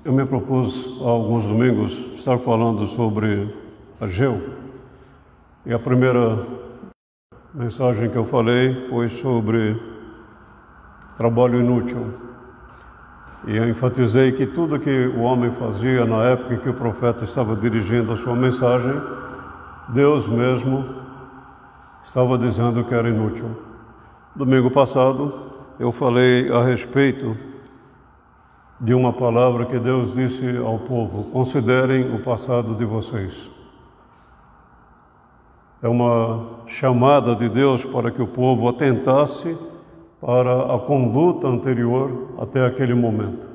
Eu me propus há alguns domingos estar falando sobre Ageu, e a primeira mensagem que eu falei foi sobre trabalho inútil. E eu enfatizei que tudo que o homem fazia na época em que o profeta estava dirigindo a sua mensagem, Deus mesmo estava dizendo que era inútil. Domingo passado eu falei a respeito de uma palavra que Deus disse ao povo: considerem o passado de vocês. É uma chamada de Deus para que o povo atentasse para a conduta anterior até aquele momento.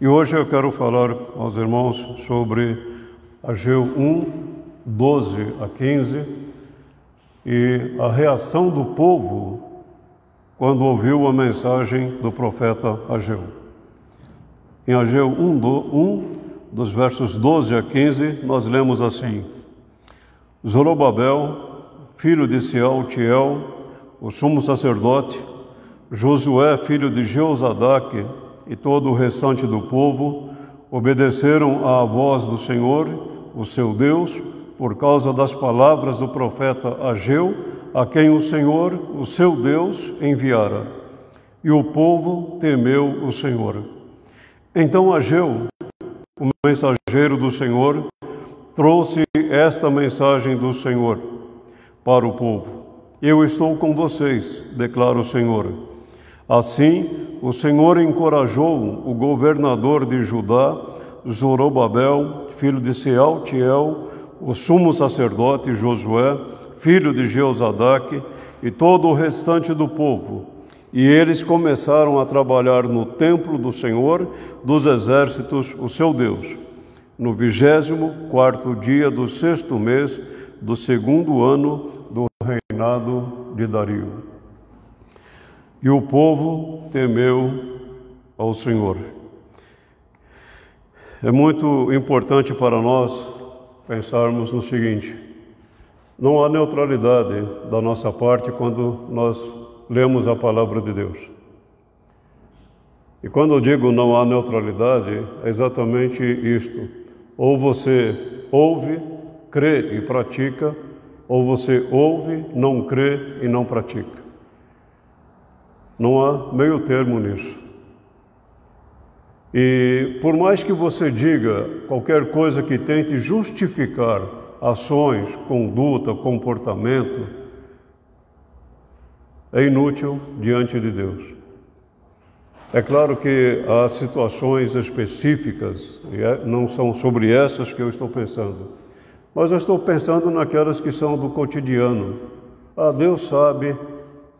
E hoje eu quero falar aos irmãos sobre Ageu 1, 12 a 15, e a reação do povo quando ouviu a mensagem do profeta Ageu. Em Ageu 1, dos versos 12 a 15, nós lemos assim: Zorobabel, filho de Sealtiel, o sumo sacerdote, Josué, filho de Jeozadaque, e todo o restante do povo obedeceram à voz do Senhor, o seu Deus, por causa das palavras do profeta Ageu, a quem o Senhor, o seu Deus, enviara. E o povo temeu o Senhor. Então Ageu, o mensageiro do Senhor, trouxe esta mensagem do Senhor para o povo: Eu estou com vocês, declara o Senhor. Assim, o Senhor encorajou o governador de Judá, Zorobabel, filho de Sealtiel, o sumo sacerdote Josué, filho de Jeozadaque, e todo o restante do povo. E eles começaram a trabalhar no templo do Senhor dos exércitos, o seu Deus, no 24º dia do 6º mês do 2º ano do reinado de Dario. E o povo temeu ao Senhor. É muito importante para nós pensarmos no seguinte: não há neutralidade da nossa parte quando nós lemos a palavra de Deus. E quando eu digo não há neutralidade, é exatamente isto: ou você ouve, crê e pratica, ou você ouve, não crê e não pratica. Não há meio termo nisso. E por mais que você diga qualquer coisa que tente justificar ações, conduta, comportamento, é inútil diante de Deus. É claro que há situações específicas, e não são sobre essas que eu estou pensando, mas eu estou pensando naquelas que são do cotidiano. Deus sabe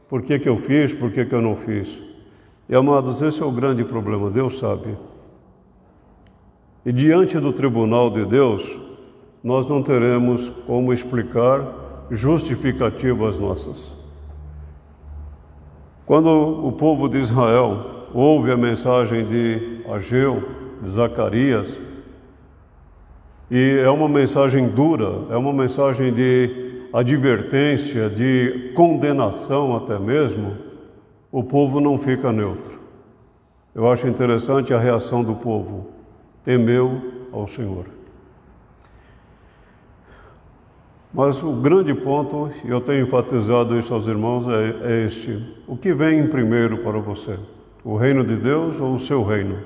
por que eu fiz, por que eu não fiz. E, amados, esse é o grande problema: Deus sabe. E diante do tribunal de Deus, nós não teremos como explicar justificativas nossas. Quando o povo de Israel ouve a mensagem de Ageu, de Zacarias, e é uma mensagem dura, é uma mensagem de advertência, de condenação até mesmo, o povo não fica neutro. Eu acho interessante a reação do povo: temeu ao Senhor. Mas o grande ponto, e eu tenho enfatizado isso aos irmãos, é este: o que vem primeiro para você? O reino de Deus ou o seu reino?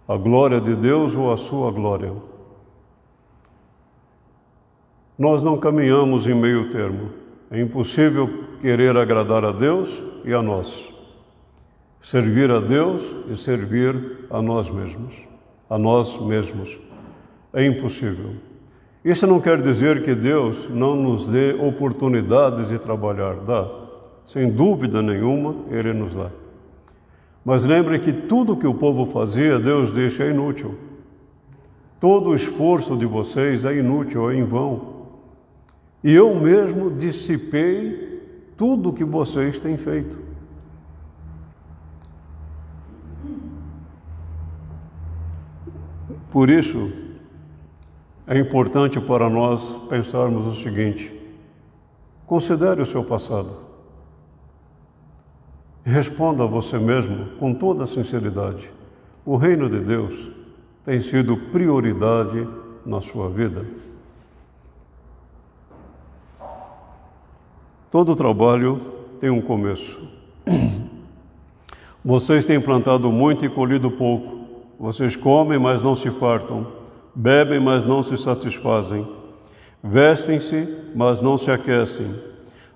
A glória de Deus ou a sua glória? Nós não caminhamos em meio termo. É impossível querer agradar a Deus e a nós. Servir a Deus e servir a nós mesmos. A nós mesmos. É impossível. Isso não quer dizer que Deus não nos dê oportunidades de trabalhar. Dá. Sem dúvida nenhuma, Ele nos dá. Mas lembre que tudo que o povo fazia, Deus deixa inútil. Todo o esforço de vocês é inútil, é em vão. E eu mesmo dissipei tudo o que vocês têm feito. Por isso, é importante para nós pensarmos o seguinte: considere o seu passado. Responda a você mesmo com toda a sinceridade: O reino de Deus tem sido prioridade na sua vida? Todo trabalho tem um começo. Vocês têm plantado muito e colhido pouco. Vocês comem, mas não se fartam. Bebem, mas não se satisfazem. Vestem-se, mas não se aquecem.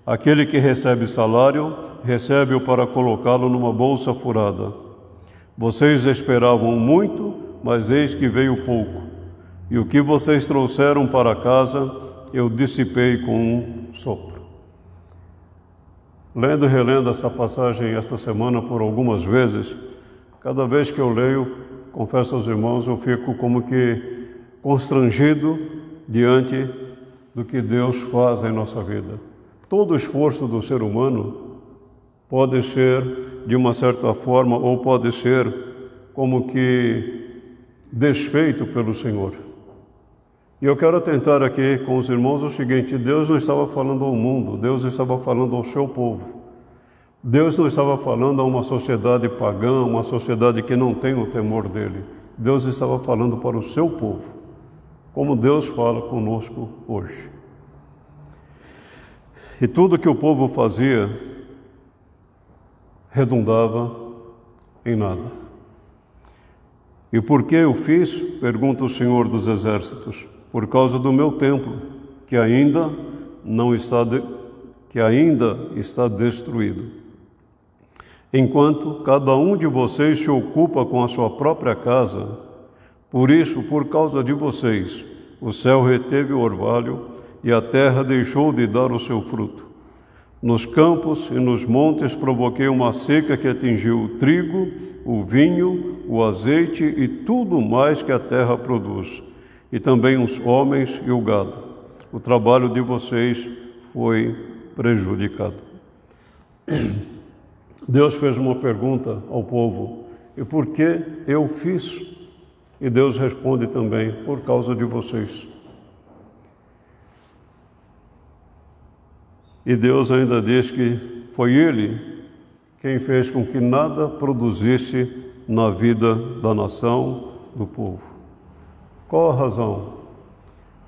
Aquele que recebe salário, recebe-o para colocá-lo numa bolsa furada. Vocês esperavam muito, mas eis que veio pouco. E o que vocês trouxeram para casa, eu dissipei com um sopro. Lendo e relendo essa passagem esta semana por algumas vezes, cada vez que eu leio, confesso aos irmãos, eu fico como que constrangido diante do que Deus faz em nossa vida. Todo o esforço do ser humano pode ser, de uma certa forma, ou pode ser como que desfeito pelo Senhor. E eu quero tentar aqui com os irmãos o seguinte: Deus não estava falando ao mundo, Deus estava falando ao seu povo. Deus não estava falando a uma sociedade pagã, uma sociedade que não tem o temor dele. Deus estava falando para o seu povo, como Deus fala conosco hoje. E tudo que o povo fazia redundava em nada. E por que eu fiz? Pergunta o Senhor dos Exércitos. Por causa do meu templo, que ainda está destruído. Enquanto cada um de vocês se ocupa com a sua própria casa, por isso, por causa de vocês, o céu reteve o orvalho e a terra deixou de dar o seu fruto. Nos campos e nos montes provoquei uma seca que atingiu o trigo, o vinho, o azeite e tudo mais que a terra produz, e também os homens e o gado. O trabalho de vocês foi prejudicado. Deus fez uma pergunta ao povo: e por que eu fiz? E Deus responde também: por causa de vocês. E Deus ainda diz que foi Ele quem fez com que nada produzisse na vida da nação, do povo. Qual a razão?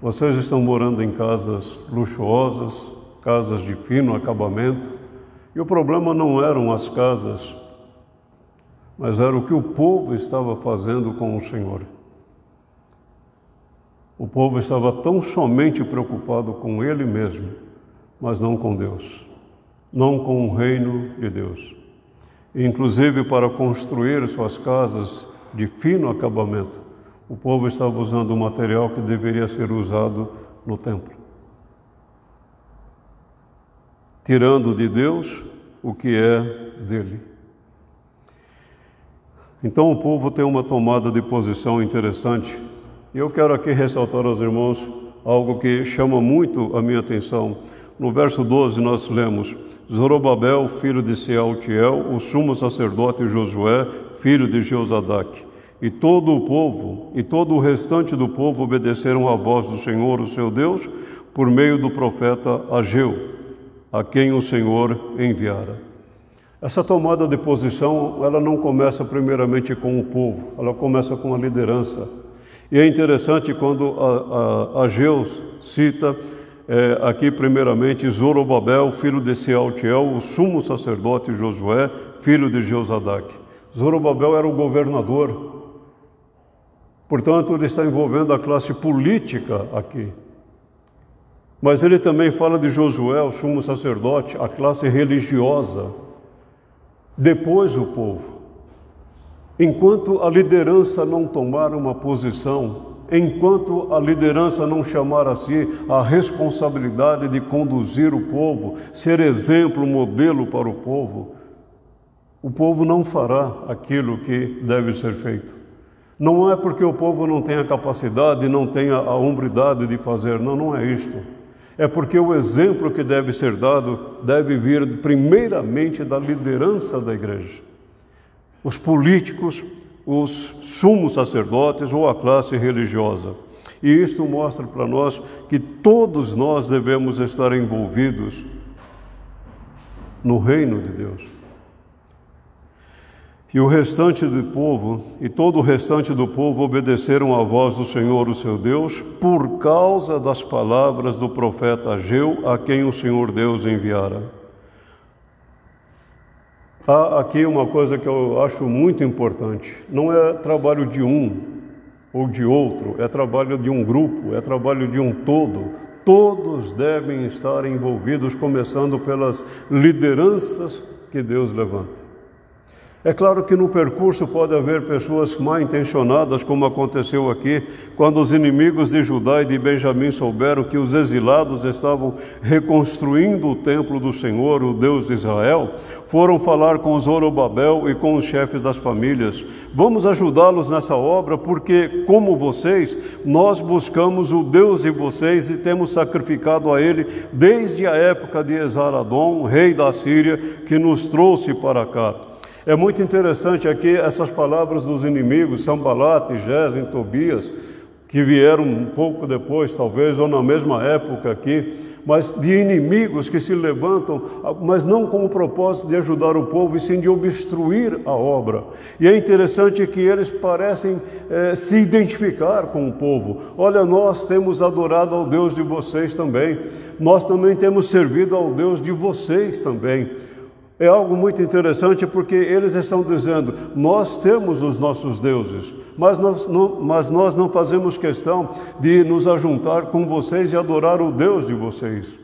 Vocês estão morando em casas luxuosas, casas de fino acabamento, e o problema não eram as casas, mas era o que o povo estava fazendo com o Senhor. O povo estava tão somente preocupado com ele mesmo, mas não com Deus, não com o reino de Deus. Inclusive, para construir suas casas de fino acabamento, o povo estava usando o material que deveria ser usado no templo, tirando de Deus o que é dele. Então o povo tem uma tomada de posição interessante. E eu quero aqui ressaltar aos irmãos algo que chama muito a minha atenção. No verso 12 nós lemos: Zorobabel, filho de Sealtiel, o sumo sacerdote Josué, filho de Jeozadaque, e todo o povo, e todo o restante do povo obedeceram à voz do Senhor, o seu Deus, por meio do profeta Ageu, a quem o Senhor enviara. Essa tomada de posição, ela não começa primeiramente com o povo, ela começa com a liderança. E é interessante quando Ageu cita aqui primeiramente Zorobabel, filho de Sealtiel, o sumo sacerdote Josué, filho de Jeozadaque. Zorobabel era o governador. Portanto, ele está envolvendo a classe política aqui. Mas ele também fala de Josué, o sumo sacerdote, a classe religiosa. Depois o povo. Enquanto a liderança não tomar uma posição, enquanto a liderança não chamar a si a responsabilidade de conduzir o povo, ser exemplo, modelo para o povo não fará aquilo que deve ser feito. Não é porque o povo não tenha capacidade, não tenha a hombridade de fazer, não é isto. É porque o exemplo que deve ser dado deve vir primeiramente da liderança da igreja. Os políticos, os sumos sacerdotes ou a classe religiosa. E isto mostra para nós que todos nós devemos estar envolvidos no reino de Deus. E o restante do povo, e todo o restante do povo obedeceram à voz do Senhor, o seu Deus, por causa das palavras do profeta Ageu, a quem o Senhor Deus enviara. Há aqui uma coisa que eu acho muito importante. Não é trabalho de um ou de outro, é trabalho de um grupo, é trabalho de um todo. Todos devem estar envolvidos, começando pelas lideranças que Deus levanta. É claro que no percurso pode haver pessoas mal intencionadas, como aconteceu aqui, quando os inimigos de Judá e de Benjamim souberam que os exilados estavam reconstruindo o templo do Senhor, o Deus de Israel, foram falar com Zorobabel e com os chefes das famílias. Vamos ajudá-los nessa obra, porque, como vocês, nós buscamos o Deus de vocês e temos sacrificado a Ele desde a época de Esar-Adom, rei da Síria, que nos trouxe para cá. É muito interessante aqui essas palavras dos inimigos, Sambalate, Gesem, Tobias, que vieram um pouco depois, talvez, ou na mesma época aqui, mas de inimigos que se levantam, mas não com o propósito de ajudar o povo, e sim de obstruir a obra. E é interessante que eles parecem se identificar com o povo. Olha, nós temos adorado ao Deus de vocês também, nós também temos servido ao Deus de vocês também. É algo muito interessante porque eles estão dizendo, nós temos os nossos deuses, mas nós não fazemos questão de nos ajuntar com vocês e adorar o Deus de vocês.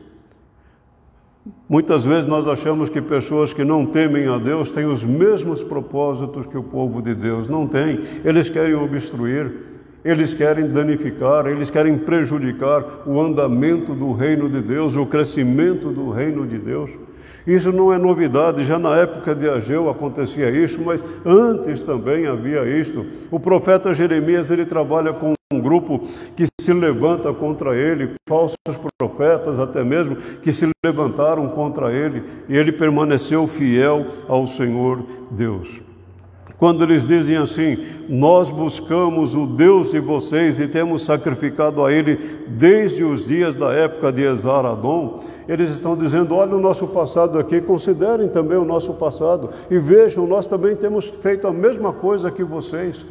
Muitas vezes nós achamos que pessoas que não temem a Deus têm os mesmos propósitos que o povo de Deus. Não tem. Eles querem obstruir, eles querem danificar, eles querem prejudicar o andamento do reino de Deus, o crescimento do reino de Deus. Isso não é novidade, já na época de Ageu acontecia isso, mas antes também havia isto. O profeta Jeremias, ele trabalha com um grupo que se levanta contra ele, falsos profetas até mesmo, que se levantaram contra ele, e ele permaneceu fiel ao Senhor Deus. Quando eles dizem assim, nós buscamos o Deus de vocês e temos sacrificado a Ele desde os dias da época de Esar-Adom, eles estão dizendo, olha o nosso passado aqui, considerem também o nosso passado e vejam, nós também temos feito a mesma coisa que vocês.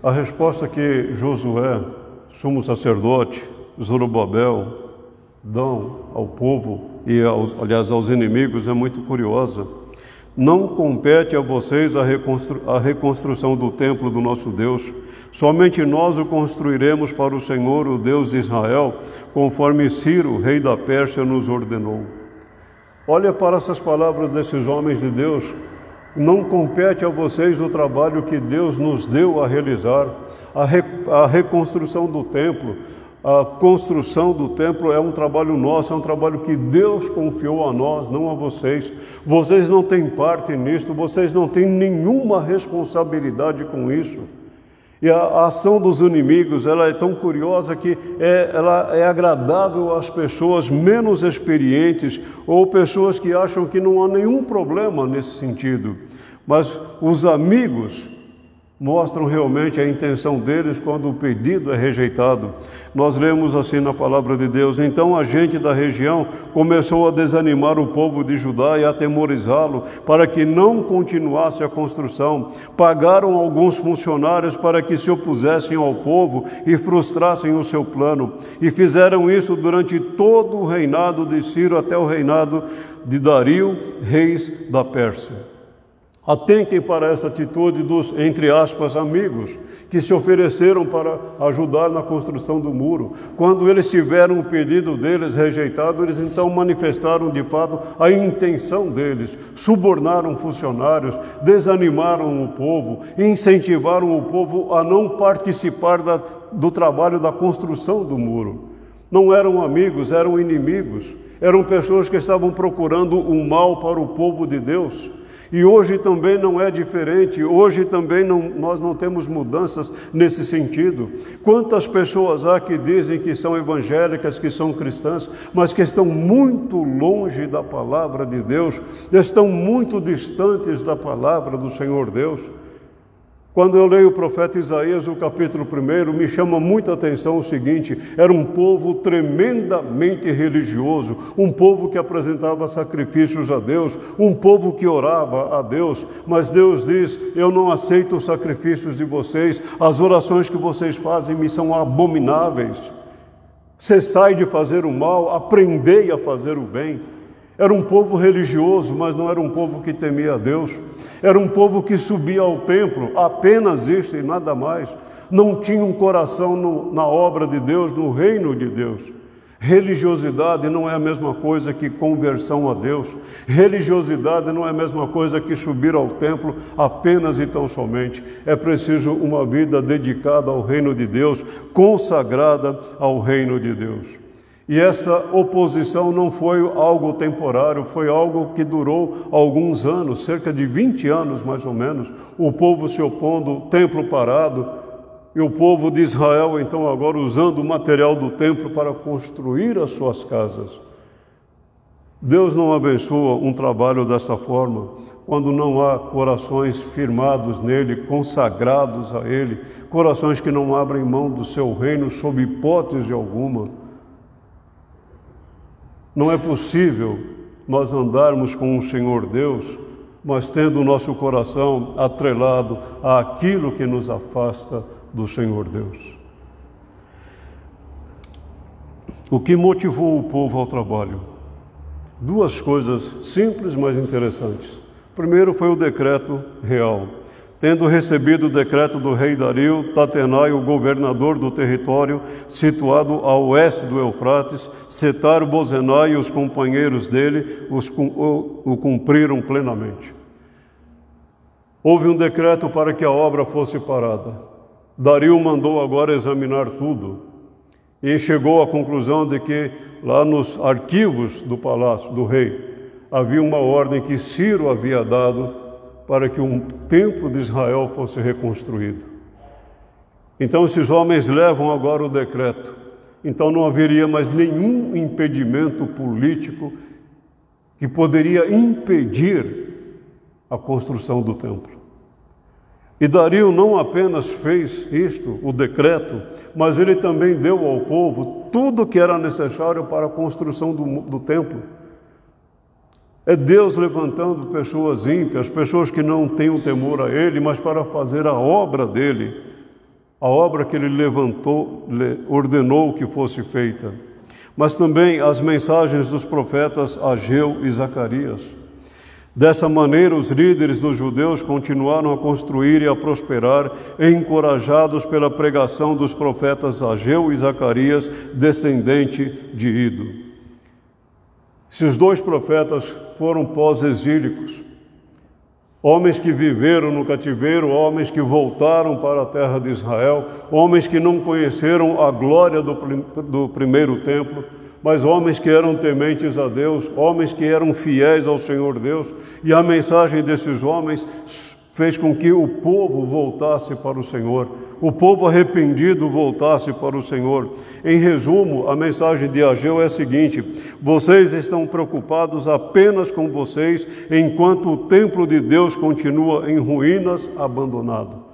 A resposta que Josué, sumo sacerdote, Zorobabel, dão ao povo e, aos inimigos é muito curiosa. Não compete a vocês a reconstrução do templo do nosso Deus. Somente nós o construiremos para o Senhor, o Deus de Israel, conforme Ciro, rei da Pérsia, nos ordenou. Olha para essas palavras desses homens de Deus. Não compete a vocês o trabalho que Deus nos deu a realizar, a reconstrução do templo. A construção do templo é um trabalho nosso, é um trabalho que Deus confiou a nós, não a vocês. Vocês não têm parte nisto, vocês não têm nenhuma responsabilidade com isso. E a ação dos inimigos, ela é tão curiosa que ela é agradável às pessoas menos experientes ou pessoas que acham que não há nenhum problema nesse sentido. Mas os amigos mostram realmente a intenção deles quando o pedido é rejeitado. Nós lemos assim na palavra de Deus, então a gente da região começou a desanimar o povo de Judá e a atemorizá-lo para que não continuasse a construção. Pagaram alguns funcionários para que se opusessem ao povo e frustrassem o seu plano. E fizeram isso durante todo o reinado de Ciro até o reinado de Dario, reis da Pérsia. Atentem para essa atitude dos, entre aspas, amigos, que se ofereceram para ajudar na construção do muro. Quando eles tiveram o pedido deles rejeitado, eles então manifestaram de fato a intenção deles, subornaram funcionários, desanimaram o povo, incentivaram o povo a não participar do trabalho da construção do muro. Não eram amigos, eram inimigos, eram pessoas que estavam procurando o mal para o povo de Deus. E hoje também não é diferente, hoje também nós não temos mudanças nesse sentido. Quantas pessoas há que dizem que são evangélicas, que são cristãs, mas que estão muito longe da palavra de Deus, estão muito distantes da palavra do Senhor Deus. Quando eu leio o profeta Isaías, o capítulo 1, me chama muita atenção o seguinte: era um povo tremendamente religioso, um povo que apresentava sacrifícios a Deus, um povo que orava a Deus, mas Deus diz: eu não aceito os sacrifícios de vocês, as orações que vocês fazem me são abomináveis. Cessai de fazer o mal, aprendei a fazer o bem. Era um povo religioso, mas não era um povo que temia a Deus. Era um povo que subia ao templo, apenas isto e nada mais. Não tinha um coração na obra de Deus, no reino de Deus. Religiosidade não é a mesma coisa que conversão a Deus. Religiosidade não é a mesma coisa que subir ao templo apenas e tão somente. É preciso uma vida dedicada ao reino de Deus, consagrada ao reino de Deus. E essa oposição não foi algo temporário, foi algo que durou alguns anos, cerca de 20 anos mais ou menos, o povo se opondo, o templo parado, e o povo de Israel então agora usando o material do templo para construir as suas casas. Deus não abençoa um trabalho dessa forma, quando não há corações firmados nele, consagrados a ele, corações que não abrem mão do seu reino sob hipótese alguma. Não é possível nós andarmos com o Senhor Deus, mas tendo o nosso coração atrelado àquilo que nos afasta do Senhor Deus. O que motivou o povo ao trabalho? Duas coisas simples, mas interessantes. Primeiro foi o decreto real. Tendo recebido o decreto do rei Dario, Tatenai, o governador do território situado a oeste do Eufrates, Setar-Bozenai e os companheiros dele o cumpriram plenamente. Houve um decreto para que a obra fosse parada. Dario mandou agora examinar tudo e chegou à conclusão de que lá nos arquivos do palácio do rei havia uma ordem que Ciro havia dado para que um templo de Israel fosse reconstruído. Então esses homens levam agora o decreto. Então não haveria mais nenhum impedimento político que poderia impedir a construção do templo. E Dario não apenas fez isto, o decreto, mas ele também deu ao povo tudo o que era necessário para a construção do templo. É Deus levantando pessoas ímpias, pessoas que não têm o temor a Ele, mas para fazer a obra dEle, a obra que Ele levantou, ordenou que fosse feita. Mas também as mensagens dos profetas Ageu e Zacarias. Dessa maneira, os líderes dos judeus continuaram a construir e a prosperar, encorajados pela pregação dos profetas Ageu e Zacarias, descendente de Ido. Esses dois profetas foram pós-exílicos, homens que viveram no cativeiro, homens que voltaram para a terra de Israel, homens que não conheceram a glória do primeiro templo, mas homens que eram tementes a Deus, homens que eram fiéis ao Senhor Deus, e a mensagem desses homens fez com que o povo voltasse para o Senhor, o povo arrependido voltasse para o Senhor. Em resumo, a mensagem de Ageu é a seguinte: vocês estão preocupados apenas com vocês, enquanto o templo de Deus continua em ruínas, abandonado.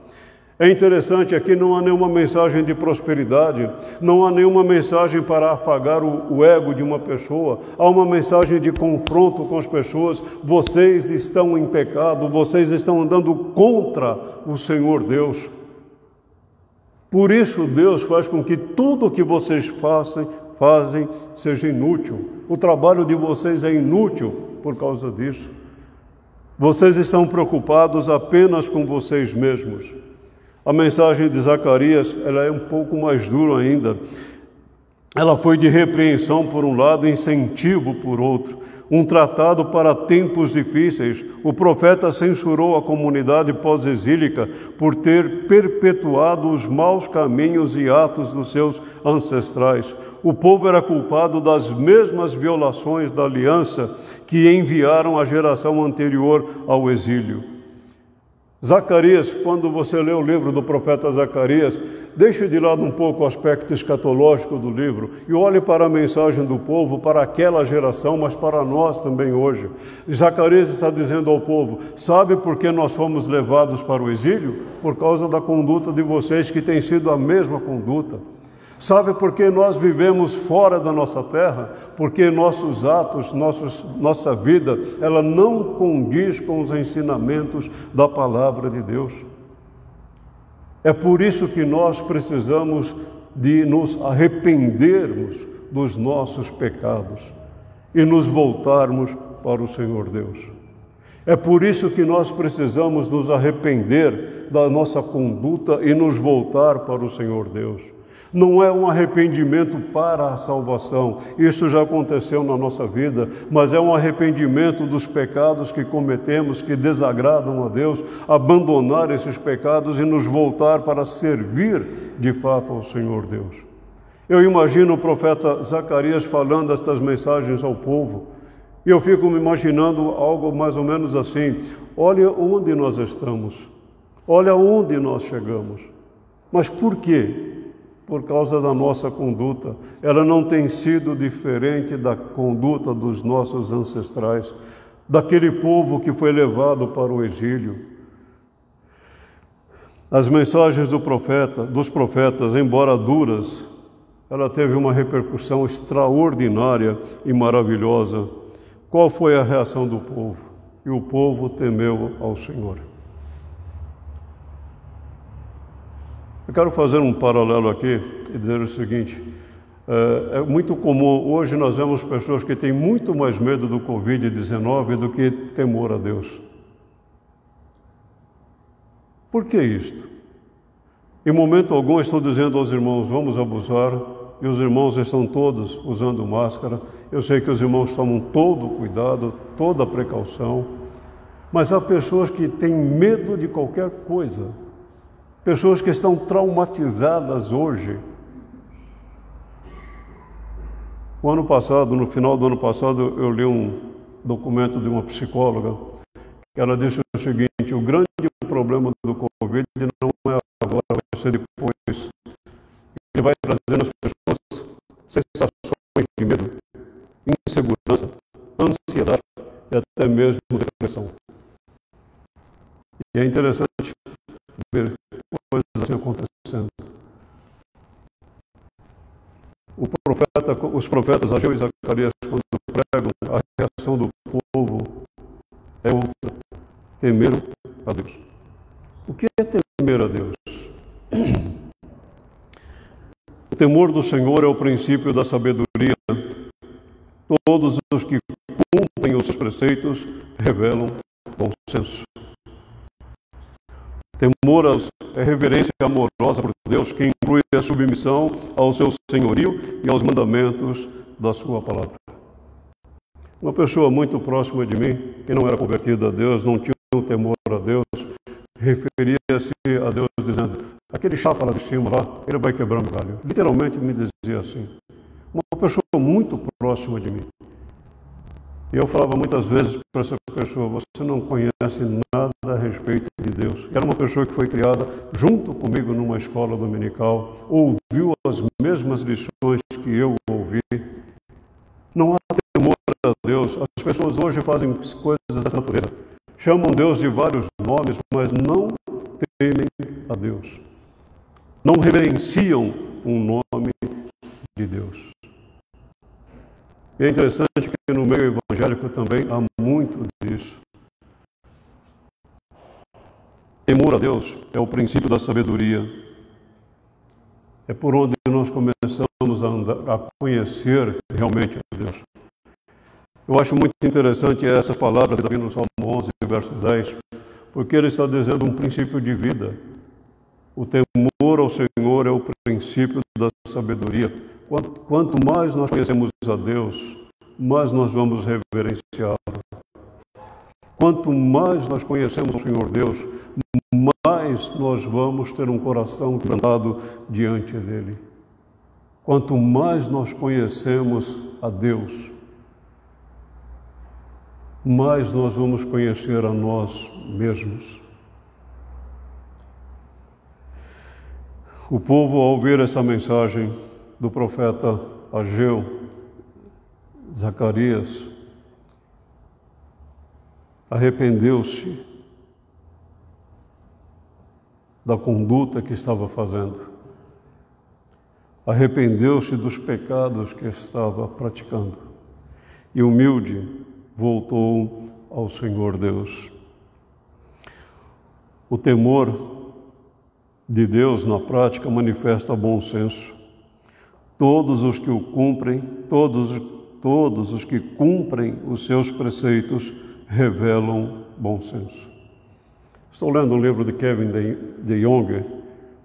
É interessante, aqui não há nenhuma mensagem de prosperidade, não há nenhuma mensagem para afagar o ego de uma pessoa, há uma mensagem de confronto com as pessoas. Vocês estão em pecado, vocês estão andando contra o Senhor Deus. Por isso Deus faz com que tudo o que vocês fazem seja inútil. O trabalho de vocês é inútil por causa disso. Vocês estão preocupados apenas com vocês mesmos. A mensagem de Zacarias, ela é um pouco mais dura ainda. Ela foi de repreensão por um lado e incentivo por outro. Um tratado para tempos difíceis. O profeta censurou a comunidade pós-exílica por ter perpetuado os maus caminhos e atos dos seus ancestrais. O povo era culpado das mesmas violações da aliança que enviaram a geração anterior ao exílio. Zacarias, quando você lê o livro do profeta Zacarias, deixe de lado um pouco o aspecto escatológico do livro e olhe para a mensagem do povo, para aquela geração, mas para nós também hoje. Zacarias está dizendo ao povo: sabe por que nós fomos levados para o exílio? Por causa da conduta de vocês, que tem sido a mesma conduta. Sabe por que nós vivemos fora da nossa terra? Porque nossos atos, nossa vida, ela não condiz com os ensinamentos da palavra de Deus. É por isso que nós precisamos de nos arrependermos dos nossos pecados e nos voltarmos para o Senhor Deus. É por isso que nós precisamos nos arrepender da nossa conduta e nos voltar para o Senhor Deus. Não é um arrependimento para a salvação, isso já aconteceu na nossa vida, mas é um arrependimento dos pecados que cometemos, que desagradam a Deus, abandonar esses pecados e nos voltar para servir de fato ao Senhor Deus. Eu imagino o profeta Zacarias falando estas mensagens ao povo, e eu fico me imaginando algo mais ou menos assim: olha onde nós estamos, olha onde nós chegamos. Mas por quê? Por causa da nossa conduta. Ela não tem sido diferente da conduta dos nossos ancestrais, daquele povo que foi levado para o exílio. As mensagens dos profetas, embora duras, ela teve uma repercussão extraordinária e maravilhosa. Qual foi a reação do povo? E o povo temeu ao Senhor. Eu quero fazer um paralelo aqui e dizer o seguinte: é muito comum, hoje nós vemos pessoas que têm muito mais medo do Covid-19 do que temor a Deus. Por que isto? Em momento algum estão dizendo aos irmãos: vamos abusar, e os irmãos estão todos usando máscara. Eu sei que os irmãos tomam todo o cuidado, toda a precaução, mas há pessoas que têm medo de qualquer coisa. Pessoas que estão traumatizadas hoje. O ano passado, no final do ano passado, eu li um documento de uma psicóloga, que ela disse o seguinte: o grande problema do Covid não é agora, vai ser depois. Ele vai trazer nas pessoas sensações de medo, insegurança, ansiedade e até mesmo depressão. E é interessante ver coisas assim acontecendo. Os profetas Ageu e Zacarias, quando pregam, a reação do povo é outra: temer a Deus. O que é temer a Deus? O temor do Senhor é o princípio da sabedoria. Todos os que cumprem os seus preceitos revelam bom senso. Temor é reverência amorosa por Deus, que inclui a submissão ao seu senhorio e aos mandamentos da sua palavra. Uma pessoa muito próxima de mim, que não era convertida a Deus, não tinha um temor a Deus, referia-se a Deus dizendo: aquele chapa lá de cima, lá, ele vai quebrar meu galho. Literalmente me dizia assim. Uma pessoa muito próxima de mim. E eu falava muitas vezes para essa pessoa: você não conhece nada a respeito de Deus. Era uma pessoa que foi criada junto comigo numa escola dominical, ouviu as mesmas lições que eu ouvi. Não há temor a Deus. As pessoas hoje fazem coisas dessa natureza. Chamam Deus de vários nomes, mas não temem a Deus. Não reverenciam um nome de Deus. E é interessante que no meio evangélico também há muito disso. Temor a Deus é o princípio da sabedoria. É por onde nós começamos a conhecer realmente a Deus. Eu acho muito interessante essas palavras de Davi no Salmo 11, verso 10, porque ele está dizendo um princípio de vida. O temor ao Senhor é o princípio da sabedoria. Quanto mais nós conhecemos a Deus, mais nós vamos reverenciá-lo. Quanto mais nós conhecemos o Senhor Deus, mais nós vamos ter um coração quebrantado diante dele. Quanto mais nós conhecemos a Deus, mais nós vamos conhecer a nós mesmos. O povo, ao ouvir essa mensagem do profeta Ageu, Zacarias, arrependeu-se da conduta que estava fazendo, arrependeu-se dos pecados que estava praticando e, humilde, voltou ao Senhor Deus. O temor de Deus, na prática, manifesta bom senso. Todos os que o cumprem, todos os que cumprem os seus preceitos revelam bom senso. Estou lendo um livro de Kevin DeYoung,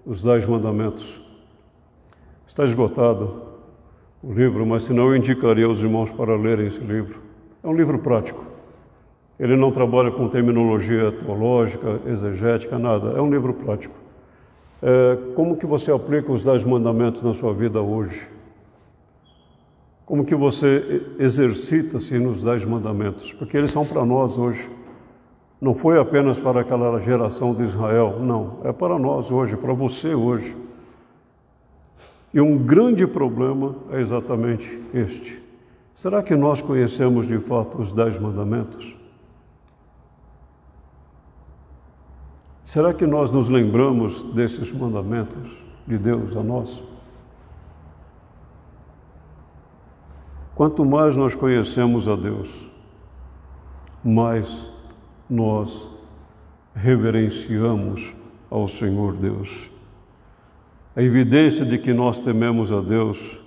Os 10 Mandamentos. Está esgotado o livro, mas senão eu indicaria aos irmãos para lerem esse livro. É um livro prático. Ele não trabalha com terminologia teológica, exegética, nada. É um livro prático. Como que você aplica os 10 mandamentos na sua vida hoje? Como que você exercita-se nos 10 mandamentos? Porque eles são para nós hoje. Não foi apenas para aquela geração de Israel, não. É para nós hoje, para você hoje. E um grande problema é exatamente este. Será que nós conhecemos de fato os 10 mandamentos? Será que nós nos lembramos desses mandamentos de Deus a nós? Quanto mais nós conhecemos a Deus, mais nós reverenciamos ao Senhor Deus. A evidência de que nós tememos a Deus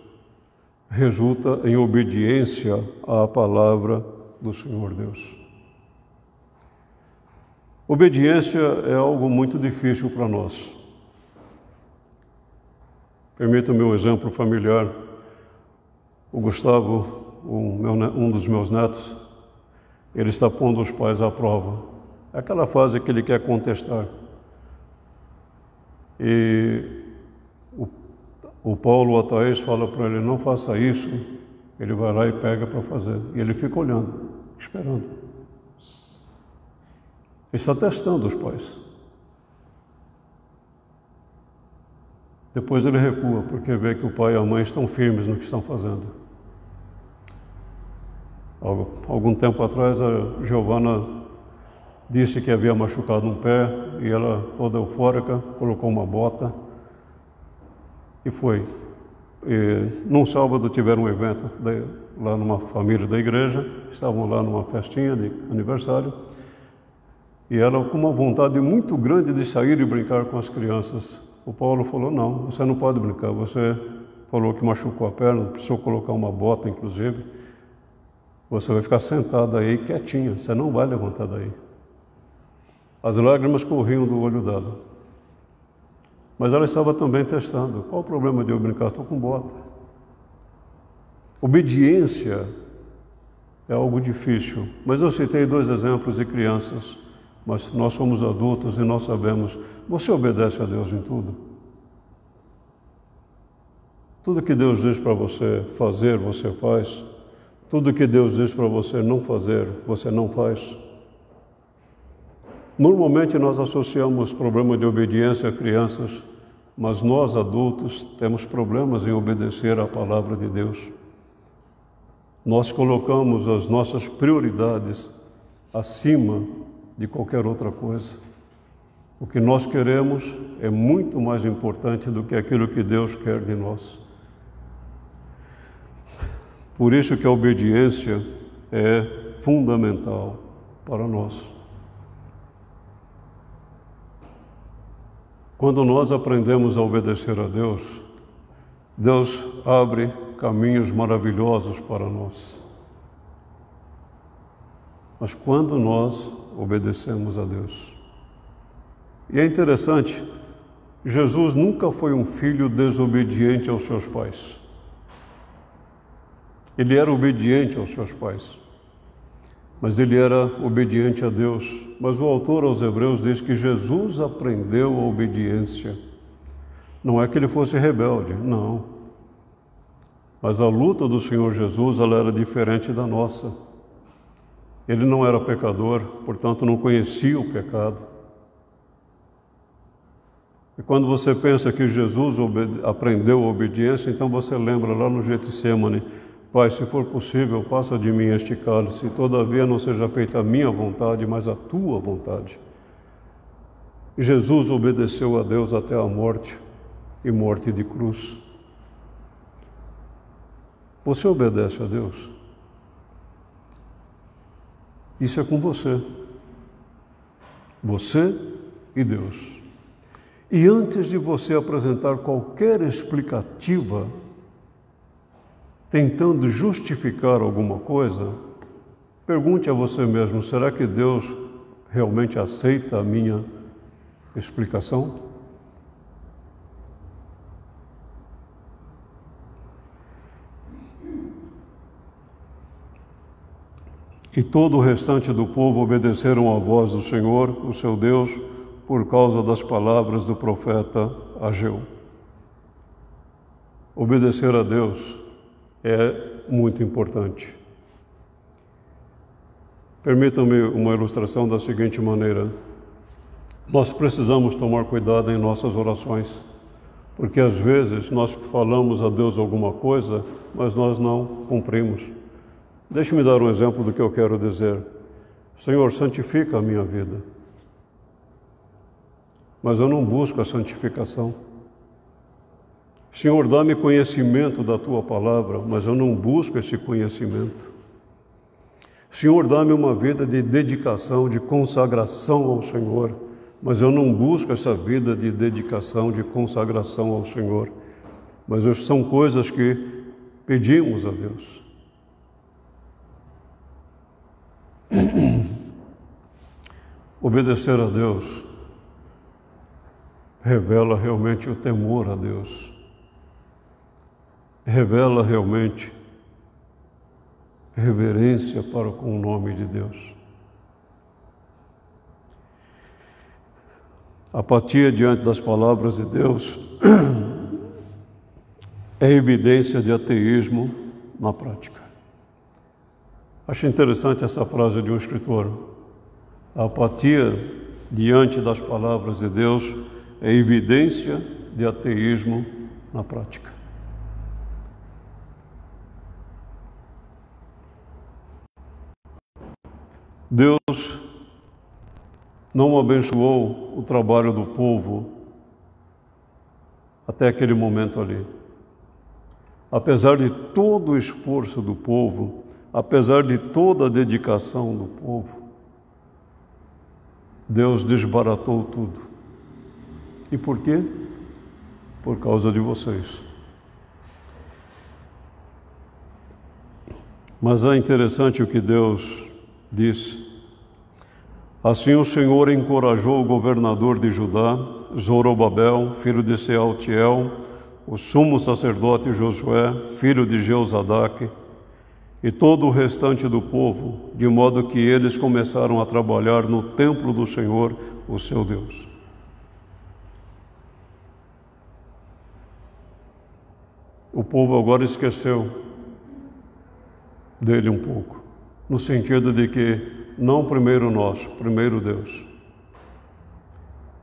resulta em obediência à palavra do Senhor Deus. Obediência é algo muito difícil para nós. Permita-me um exemplo familiar. O Gustavo, um dos meus netos, ele está pondo os pais à prova. É aquela fase que ele quer contestar. E o Paulo, o Ataís, fala para ele, não faça isso. Ele vai lá e pega para fazer. E ele fica olhando, esperando. Ele está testando os pais. Depois ele recua, porque vê que o pai e a mãe estão firmes no que estão fazendo. Algum tempo atrás, a Giovana disse que havia machucado um pé e ela, toda eufórica, colocou uma bota e foi. E, num sábado tiveram um evento lá numa família da igreja, estavam lá numa festinha de aniversário e ela com uma vontade muito grande de sair e brincar com as crianças. O Paulo falou, não, você não pode brincar, você falou que machucou a perna, precisou colocar uma bota, inclusive, você vai ficar sentada aí quietinha, você não vai levantar daí. As lágrimas corriam do olho dela. Mas ela estava também testando. Qual o problema de eu brincar? Estou com bota. Obediência é algo difícil. Mas eu citei 2 exemplos de crianças. Mas nós somos adultos e nós sabemos. Você obedece a Deus em tudo? Tudo que Deus diz para você fazer, você faz. Tudo que Deus diz para você não fazer, você não faz. Normalmente nós associamos problema de obediência a crianças, mas nós adultos temos problemas em obedecer à palavra de Deus. Nós colocamos as nossas prioridades acima de qualquer outra coisa. O que nós queremos é muito mais importante do que aquilo que Deus quer de nós. Por isso que a obediência é fundamental para nós. Quando nós aprendemos a obedecer a Deus, Deus abre caminhos maravilhosos para nós. Mas quando nós obedecemos a Deus. E é interessante, Jesus nunca foi um filho desobediente aos seus pais. Ele era obediente aos seus pais. Mas ele era obediente a Deus. Mas o autor aos Hebreus diz que Jesus aprendeu a obediência. Não é que ele fosse rebelde, não. Mas a luta do Senhor Jesus, ela era diferente da nossa. Ele não era pecador, portanto não conhecia o pecado. E quando você pensa que Jesus aprendeu a obediência, então você lembra lá no Getsêmani: Pai, se for possível, passa de mim este cálice, todavia não seja feita a minha vontade, mas a tua vontade. Jesus obedeceu a Deus até a morte, e morte de cruz. Você obedece a Deus? Isso é com você. Você e Deus. E antes de você apresentar qualquer explicativa, tentando justificar alguma coisa, pergunte a você mesmo: será que Deus realmente aceita a minha explicação? E todo o restante do povo obedeceram à voz do Senhor, o seu Deus, por causa das palavras do profeta Ageu. Obedecer a Deus é muito importante. Permitam-me uma ilustração da seguinte maneira: nós precisamos tomar cuidado em nossas orações, porque às vezes nós falamos a Deus alguma coisa, mas nós não cumprimos. Deixe-me dar um exemplo do que eu quero dizer. Senhor, santifica a minha vida. Mas eu não busco a santificação. Senhor, dá-me conhecimento da Tua palavra, mas eu não busco esse conhecimento. Senhor, dá-me uma vida de dedicação, de consagração ao Senhor, mas eu não busco essa vida de dedicação, de consagração ao Senhor. Mas são coisas que pedimos a Deus. Obedecer a Deus revela realmente o temor a Deus, revela realmente reverência para com o nome de Deus. Apatia diante das palavras de Deus é evidência de ateísmo na prática. Acho interessante essa frase de um escritor: a apatia diante das palavras de Deus é evidência de ateísmo na prática. Deus não abençoou o trabalho do povo até aquele momento ali. Apesar de todo o esforço do povo, apesar de toda a dedicação do povo, Deus desbaratou tudo. E por quê? Por causa de vocês. Mas é interessante o que Deus diz. Assim o Senhor encorajou o governador de Judá, Zorobabel, filho de Sealtiel, o sumo sacerdote Josué, filho de Jeozadaque, e todo o restante do povo, de modo que eles começaram a trabalhar no templo do Senhor, o seu Deus. O povo agora esqueceu dele um pouco, no sentido de que não primeiro nós, primeiro Deus.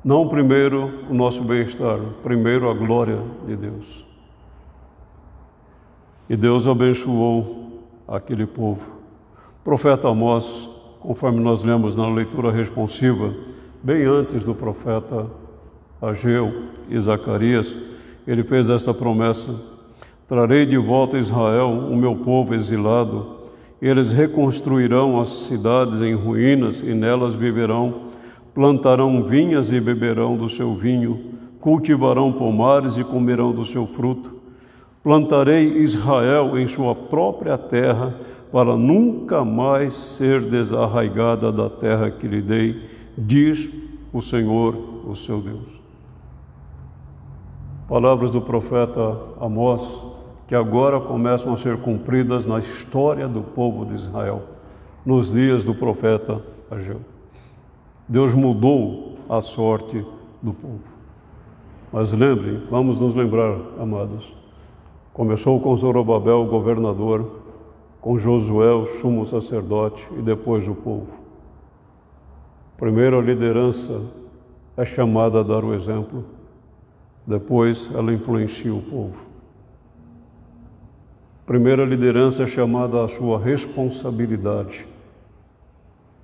Não primeiro o nosso bem-estar, primeiro a glória de Deus. E Deus abençoou aquele povo. O profeta Amós, conforme nós lemos na leitura responsiva, bem antes do profeta Ageu e Zacarias, ele fez essa promessa: trarei de volta a Israel, o meu povo exilado, e eles reconstruirão as cidades em ruínas e nelas viverão, plantarão vinhas e beberão do seu vinho, cultivarão pomares e comerão do seu fruto. Plantarei Israel em sua própria terra, para nunca mais ser desarraigada da terra que lhe dei, diz o Senhor, o seu Deus. Palavras do profeta Amós, que agora começam a ser cumpridas na história do povo de Israel, nos dias do profeta Ageu. Deus mudou a sorte do povo. Mas lembrem, vamos nos lembrar, amados, começou com Zorobabel, o governador, com Josué, o sumo sacerdote, e depois o povo. Primeiro a liderança é chamada a dar o exemplo, depois ela influencia o povo. Primeiro, a liderança é chamada à sua responsabilidade,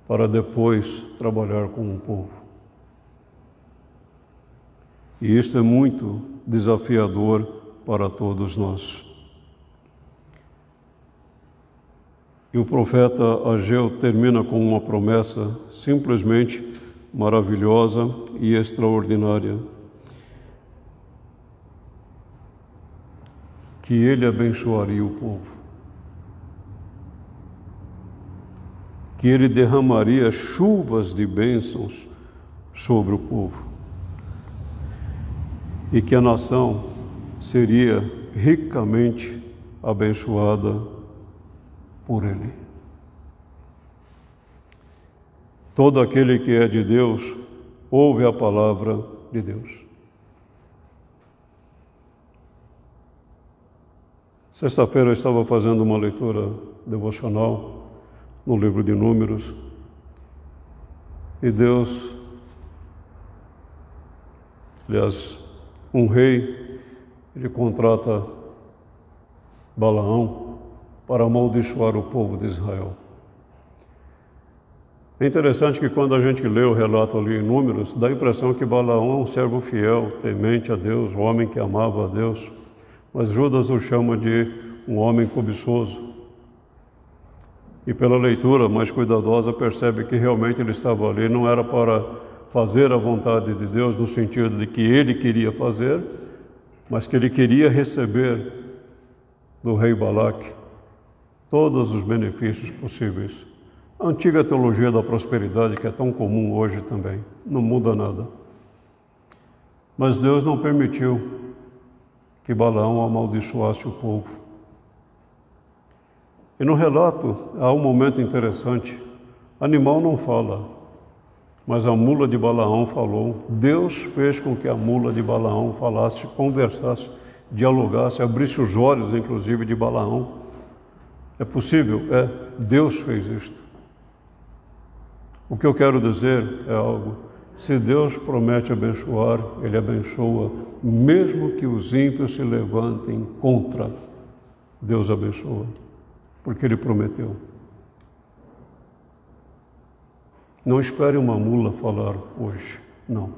para depois trabalhar com o povo. E isto é muito desafiador para todos nós. E o profeta Ageu termina com uma promessa simplesmente maravilhosa e extraordinária, que ele abençoaria o povo, que ele derramaria chuvas de bênçãos sobre o povo e que a nação seria ricamente abençoada por ele. Todo aquele que é de Deus ouve a palavra de Deus. Sexta-feira eu estava fazendo uma leitura devocional no livro de Números e Deus, aliás, um rei, ele contrata Balaão para amaldiçoar o povo de Israel. É interessante que quando a gente lê o relato ali em Números, dá a impressão que Balaão é um servo fiel, temente a Deus, um homem que amava a Deus, mas Judas o chama de um homem cobiçoso. E pela leitura mais cuidadosa percebe que realmente ele estava ali, não era para fazer a vontade de Deus no sentido de que ele queria fazer, mas que ele queria receber do rei Balaque todos os benefícios possíveis. A antiga teologia da prosperidade, que é tão comum hoje também, não muda nada. Mas Deus não permitiu que Balaão amaldiçoasse o povo. E no relato há um momento interessante. Animal não fala, mas a mula de Balaão falou. Deus fez com que a mula de Balaão falasse, conversasse, dialogasse, abrisse os olhos, inclusive, de Balaão. É possível? É. Deus fez isto. O que eu quero dizer é algo. Se Deus promete abençoar, Ele abençoa, mesmo que os ímpios se levantem contra, Deus abençoa, porque Ele prometeu. Não espere uma mula falar hoje, não.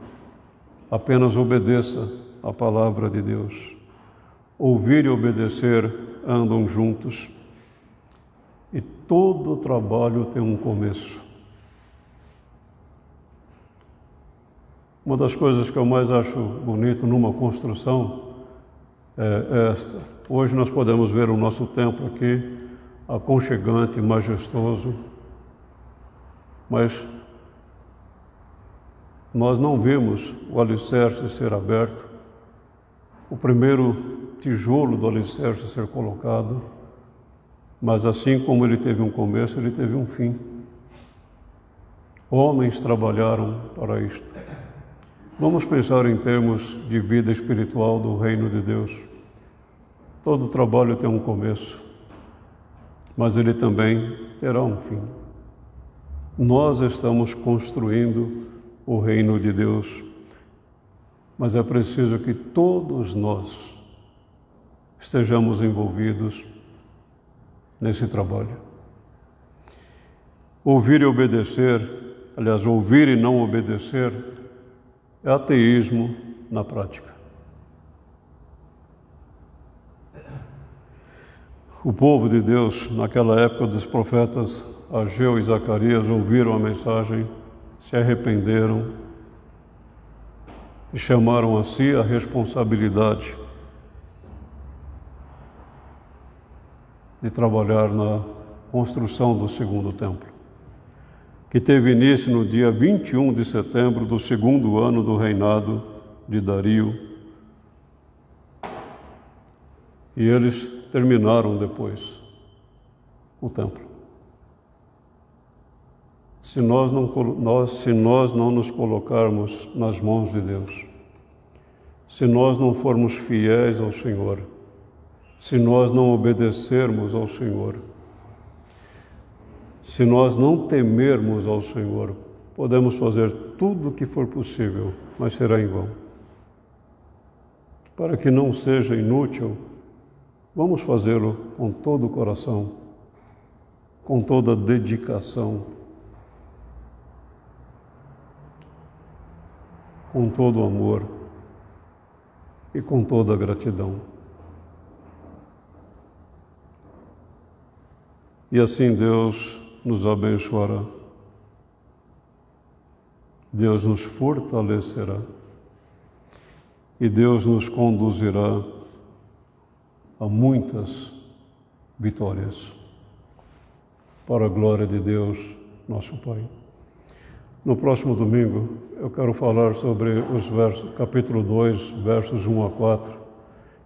Apenas obedeça a palavra de Deus. Ouvir e obedecer andam juntos. E todo trabalho tem um começo. Uma das coisas que eu mais acho bonito numa construção é esta. Hoje nós podemos ver o nosso templo aqui, aconchegante, majestoso, mas nós não vimos o alicerce ser aberto, o primeiro tijolo do alicerce ser colocado, mas assim como ele teve um começo, ele teve um fim. Homens trabalharam para isto. Vamos pensar em termos de vida espiritual do reino de Deus. Todo trabalho tem um começo, mas ele também terá um fim. Nós estamos construindo o reino de Deus, mas é preciso que todos nós estejamos envolvidos nesse trabalho. Ouvir e obedecer, aliás, ouvir e não obedecer, é ateísmo na prática. O povo de Deus, naquela época dos profetas Ageu e Zacarias, ouviram a mensagem, se arrependeram e chamaram a si a responsabilidade de trabalhar na construção do segundo templo, que teve início no dia 21 de setembro do segundo ano do reinado de Dario. E eles terminaram depois o templo. Se nós não nos colocarmos nas mãos de Deus, se nós não formos fiéis ao Senhor, se nós não obedecermos ao Senhor, se nós não temermos ao Senhor, podemos fazer tudo o que for possível, mas será em vão. para que não seja inútil, vamos fazê-lo com todo o coração, com toda a dedicação, com todo o amor e com toda a gratidão. E assim Deus nos abençoará, Deus nos fortalecerá e Deus nos conduzirá a muitas vitórias, para a glória de Deus, nosso Pai. No próximo domingo, eu quero falar sobre os versos, capítulo 2, versos 1 a 4.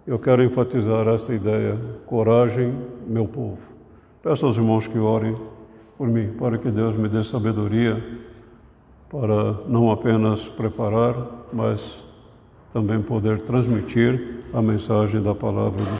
Eu quero enfatizar esta ideia: coragem, meu povo. Peço aos irmãos que orem por mim, para que Deus me dê sabedoria para não apenas preparar, mas também poder transmitir a mensagem da palavra do Senhor.